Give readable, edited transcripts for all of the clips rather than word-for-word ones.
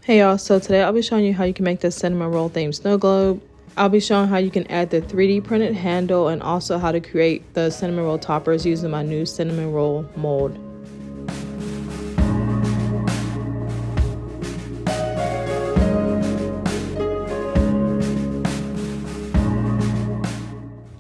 Hey y'all, so today I'll be showing you how you can make this cinnamon roll themed snow globe. I'll be showing how you can add the 3D printed handle and also how to create the cinnamon roll toppers using my new cinnamon roll mold.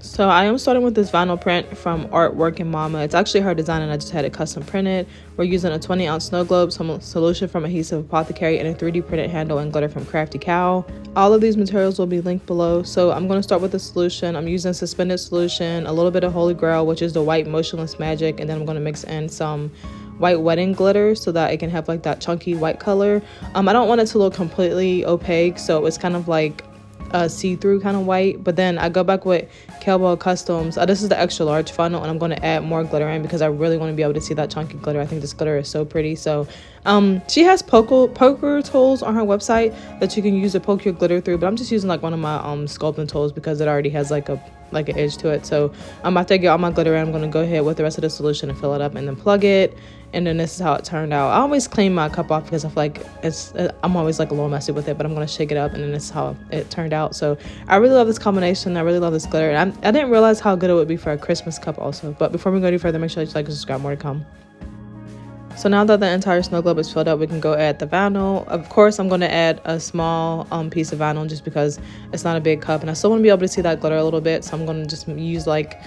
So I am starting with this vinyl print from Artwork and Mama. It's actually her design and I just had it custom printed. We're using a 20-ounce snow globe, some solution from Adhesive Apothecary, and a 3D printed handle and glitter from Kell. All of these materials will be linked below. So I'm going to start with the solution. I'm using suspended solution, a little bit of Holy Grail, which is the white motionless magic, and then I'm going to mix in some white wedding glitter so that it can have like that chunky white color. I don't want it to look completely opaque, so it's kind of like a see-through kind of white. But then I go back with Kell Customs. This is the extra large funnel, and I'm going to add more glitter in because I really want to be able to see that chunky glitter. I think this glitter is so pretty. So she has poker tools on her website that you can use to poke your glitter through, but I'm just using like one of my sculpting tools because it already has like an edge to it. So after I get all my glitter in, I'm going to go ahead with the rest of the solution and fill it up and then plug it. And then this is how it turned out. I always clean my cup off because I feel like I'm always like a little messy with it, but I'm going to shake it up, and then this is how it turned out. So I really love this combination. I really love this glitter. And I didn't realize how good it would be for a Christmas cup also. But before we go any further, make sure you like and subscribe, more to come. So now that the entire snow globe is filled up, we can go add the vinyl. Of course, I'm going to add a small piece of vinyl just because it's not a big cup. And I still want to be able to see that glitter a little bit. So I'm going to just use like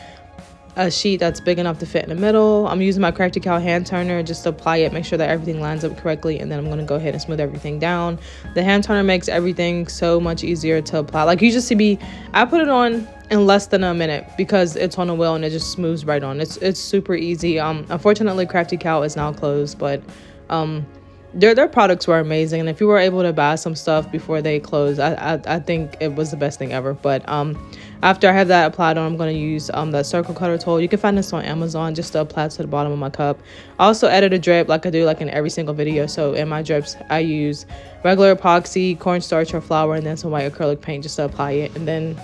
a sheet that's big enough to fit in the middle. I'm using my Crafty Cow hand turner just to apply it, make sure that everything lines up correctly, and then I'm going to go ahead and smooth everything down. The hand turner makes everything so much easier to apply. Like you just see I put it on in less than a minute because it's on a wheel and it just smooths right on. It's super easy. Unfortunately, Crafty Cow is now closed, but their products were amazing, and if you were able to buy some stuff before they closed, I think it was the best thing ever. But after I have that applied on, I'm going to use that circle cutter tool. You can find this on Amazon just to apply to the bottom of my cup. I also added a drip like I do like in every single video. So in my drips, I use regular epoxy, cornstarch or flour, and then some white acrylic paint just to apply it. And then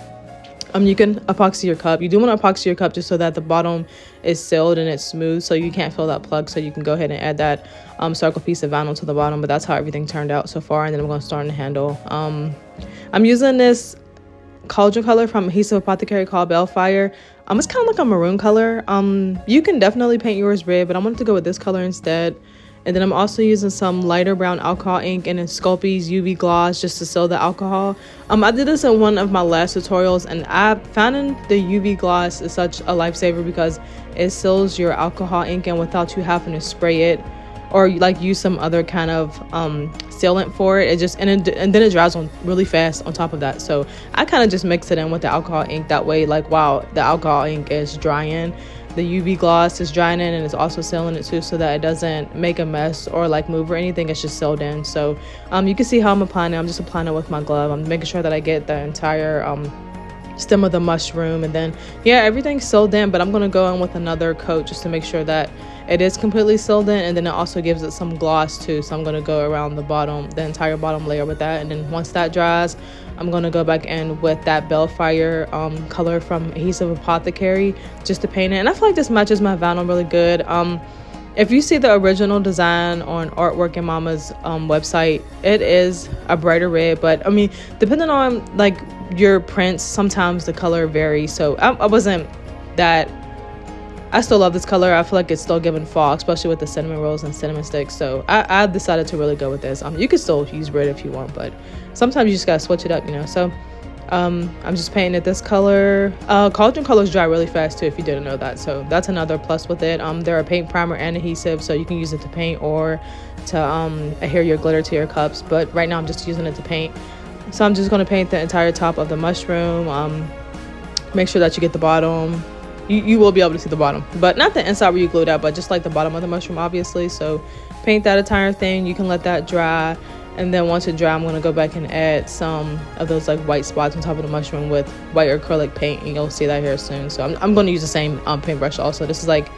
you can epoxy your cup. You do want to epoxy your cup just so that the bottom is sealed and it's smooth, so you can't feel that plug. So you can go ahead and add that circle piece of vinyl to the bottom. But that's how everything turned out so far. And then I'm going to start on the handle. I'm using this cauldron color from Adhesive Apothecary called Bellfire. It's kind of like a maroon color. You can definitely paint yours red, but I wanted to go with this color instead. And then I'm also using some lighter brown alcohol ink and then Sculpey's UV gloss just to seal the alcohol. I did this in one of my last tutorials, and I found the UV gloss is such a lifesaver because it seals your alcohol ink in without you having to spray it or like use some other kind of sealant for it. And then it dries on really fast on top of that. So I kind of just mix it in with the alcohol ink that way, like while the alcohol ink is drying, the UV gloss is drying in, and it's also sealing it too, so that it doesn't make a mess or like move or anything. It's just sealed in. So you can see how I'm applying it. I'm just applying it with my glove. I'm making sure that I get the entire stem of the mushroom, and then yeah, everything's sealed in, but I'm going to go in with another coat just to make sure that it is completely sealed in, and then it also gives it some gloss too. So I'm going to go around the entire bottom layer with that, and then once that dries, I'm going to go back in with that Bellfire color from Adhesive Apothecary just to paint it. And I feel like this matches my vinyl really good. If you see the original design on Artwork and Mama's website, it is a brighter red, but I mean, depending on like your prints, sometimes the color varies. So I wasn't that. I still love this color. I feel like it's still giving fall, especially with the cinnamon rolls and cinnamon sticks. So I decided to really go with this. You can still use red if you want, but sometimes you just gotta switch it up, you know. So I'm just painting it this color. Cauldron colors dry really fast too, if you didn't know that. So that's another plus with it. They're a paint primer and adhesive, so you can use it to paint or to adhere your glitter to your cups. But right now I'm just using it to paint. So I'm just gonna paint the entire top of the mushroom. Make sure that you get the bottom. You will be able to see the bottom, but not the inside where you glued out, but just like the bottom of the mushroom, obviously. So paint that entire thing. You can let that dry, and then once it dry, I'm going to go back and add some of those like white spots on top of the mushroom with white acrylic paint, and you'll see that here soon. So I'm going to use the same paintbrush also. This is like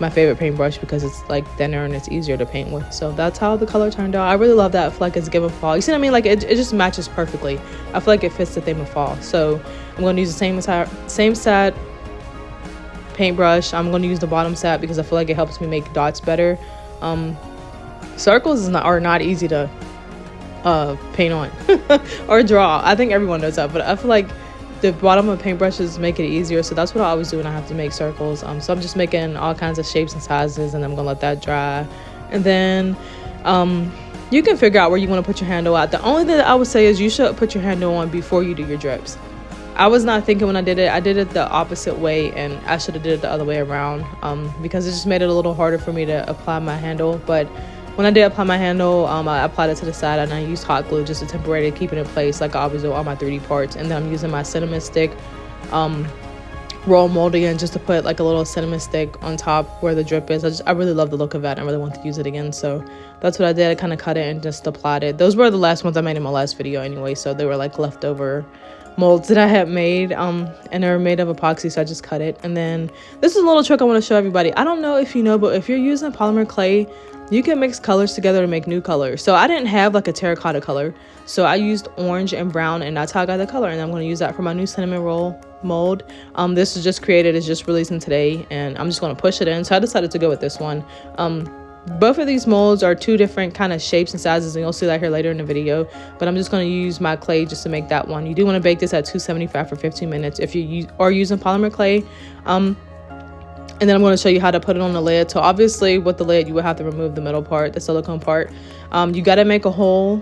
my favorite paintbrush because it's like thinner and it's easier to paint with. So that's how the color turned out. I really love that. I feel like it's giving fall. You see what I mean? Like it just matches perfectly. I feel like it fits the theme of fall. So I'm going to use the same set paintbrush. I'm going to use the bottom set because I feel like it helps me make dots better. Circles are not easy to paint on or draw. I think everyone knows that, but I feel like the bottom of paintbrushes make it easier, so that's what I always do when I have to make circles. So I'm just making all kinds of shapes and sizes, and I'm gonna let that dry. And then you can figure out where you want to put your handle at. The only thing that I would say is you should put your handle on before you do your drips. I was not thinking when I did it the opposite way, and I should have did it the other way around, because it just made it a little harder for me to apply my handle. But when I did apply my handle, I applied it to the side, and I used hot glue just to temporarily keep it in place like I always do on my 3D parts. And then I'm using my cinnamon stick roll mold again, just to put like a little cinnamon stick on top where the drip is. I really love the look of that, and I really want to use it again, so that's what I did. I kind of cut it and just applied it. Those were the last ones I made in my last video anyway, so they were like leftover molds that I had made, and they were made of epoxy, so I just cut it. And then this is a little trick I want to show everybody. I don't know if you know, but if you're using polymer clay, you can mix colors together to make new colors. So I didn't have like a terracotta color, so I used orange and brown, and that's how I got the color. And I'm going to use that for my new cinnamon roll mold. This is just created, it's just releasing today, and I'm just going to push it in. So I decided to go with this one. Both of these molds are two different kind of shapes and sizes, and you'll see that here later in the video. But I'm just going to use my clay just to make that one. You do want to bake this at 275 for 15 minutes if you are using polymer clay. And then I'm going to show you how to put it on the lid. So obviously with the lid, you would have to remove the middle part, the silicone part. You got to make a hole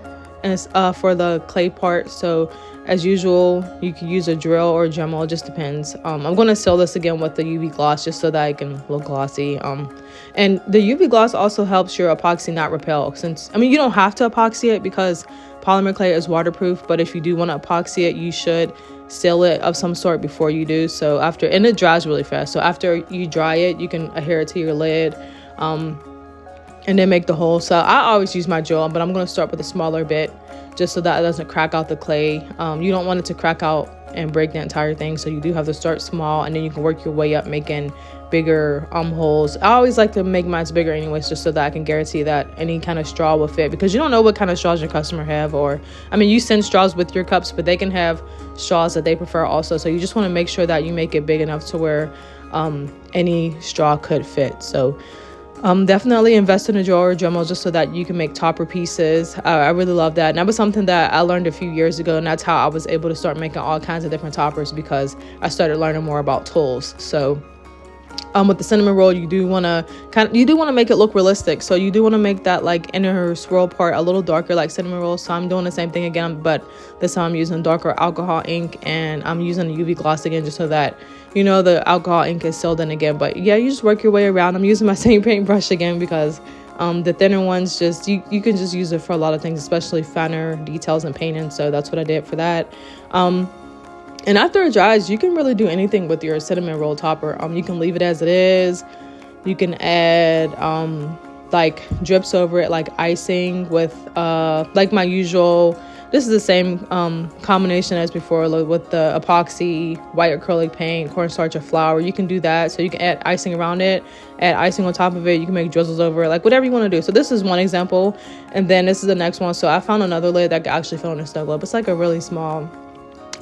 for the clay part. So as usual, you can use a drill or a Dremel, it just depends. I'm going to seal this again with the UV gloss just so that it can look glossy. And the UV gloss also helps your epoxy not repel, since, I mean, you don't have to epoxy it because polymer clay is waterproof, but if you do want to epoxy it, you should seal it of some sort before you do. So after, and it dries really fast, so after you dry it, you can adhere it to your lid, and then make the hole. So I always use my drill, but I'm going to start with a smaller bit just so that it doesn't crack out the clay. You don't want it to crack out and break the entire thing, so you do have to start small, and then you can work your way up making bigger holes. I always like to make mine bigger anyways, just so that I can guarantee that any kind of straw will fit, because you don't know what kind of straws your customer have. Or, I mean, you send straws with your cups, but they can have straws that they prefer also, so you just want to make sure that you make it big enough to where any straw could fit. So definitely invest in a drawer or Dremel just so that you can make topper pieces. I really love that, and that was something that I learned a few years ago, and that's how I was able to start making all kinds of different toppers, because I started learning more about tools. So with the cinnamon roll, you do want to make it look realistic, so you do want to make that like inner swirl part a little darker like cinnamon roll. So I'm doing the same thing again, but this time I'm using darker alcohol ink, and I'm using the UV gloss again just so that, you know, the alcohol ink is sealed in again. But yeah, you just work your way around. I'm using my same paintbrush again because the thinner ones, just you can just use it for a lot of things, especially finer details and painting. So that's what I did for that. And after it dries, you can really do anything with your cinnamon roll topper. You can leave it as it is. You can add like drips over it, like icing with like my usual. This is the same combination as before with the epoxy, white acrylic paint, cornstarch, or flour. You can do that. So you can add icing around it, add icing on top of it. You can make drizzles over it, like whatever you want to do. So this is one example, and then this is the next one. So I found another lid that could actually fit on a snow globe. It's like a really small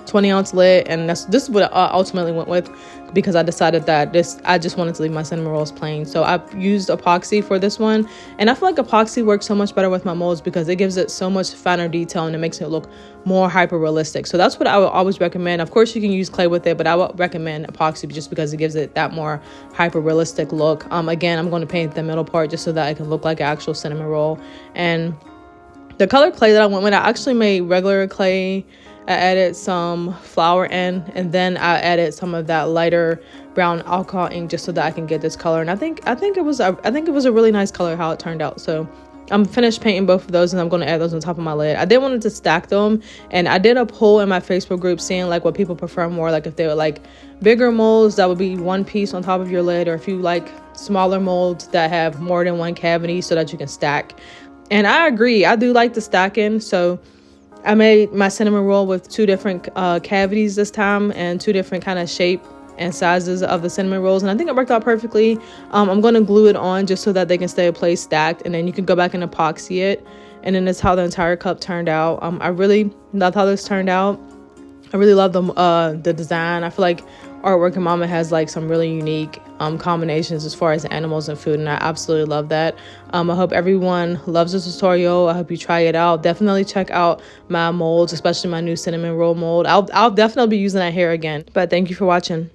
20-ounce lid, and this is what I ultimately went with, because I decided that I just wanted to leave my cinnamon rolls plain. So I've used epoxy for this one, and I feel like epoxy works so much better with my molds because it gives it so much finer detail and it makes it look more hyper realistic. So that's what I would always recommend. Of course you can use clay with it, but I would recommend epoxy just because it gives it that more hyper realistic look. Again, I'm going to paint the middle part just so that it can look like an actual cinnamon roll. And the color clay that I went with, I actually made regular clay. I added some flour in, and then I added some of that lighter brown alcohol ink just so that I can get this color. And I think it was a really nice color how it turned out. So I'm finished painting both of those, and I'm going to add those on top of my lid. I did want to stack them, and I did a poll in my Facebook group seeing like what people prefer more, like if they were like bigger molds that would be one piece on top of your lid, or if you like smaller molds that have more than one cavity so that you can stack. And I agree, I do like the stacking. So I made my cinnamon roll with two different cavities this time, and two different kind of shape and sizes of the cinnamon rolls, and I think it worked out perfectly. I'm going to glue it on just so that they can stay in place stacked, and then you can go back and epoxy it. And then that's how the entire cup turned out. I really love how this turned out. I really love the design. I feel like Art Working Mama has like some really unique combinations as far as animals and food, and I absolutely love that. I hope everyone loves this tutorial. I hope you try it out. Definitely check out my molds, especially my new cinnamon roll mold. I'll definitely be using that here again. But thank you for watching.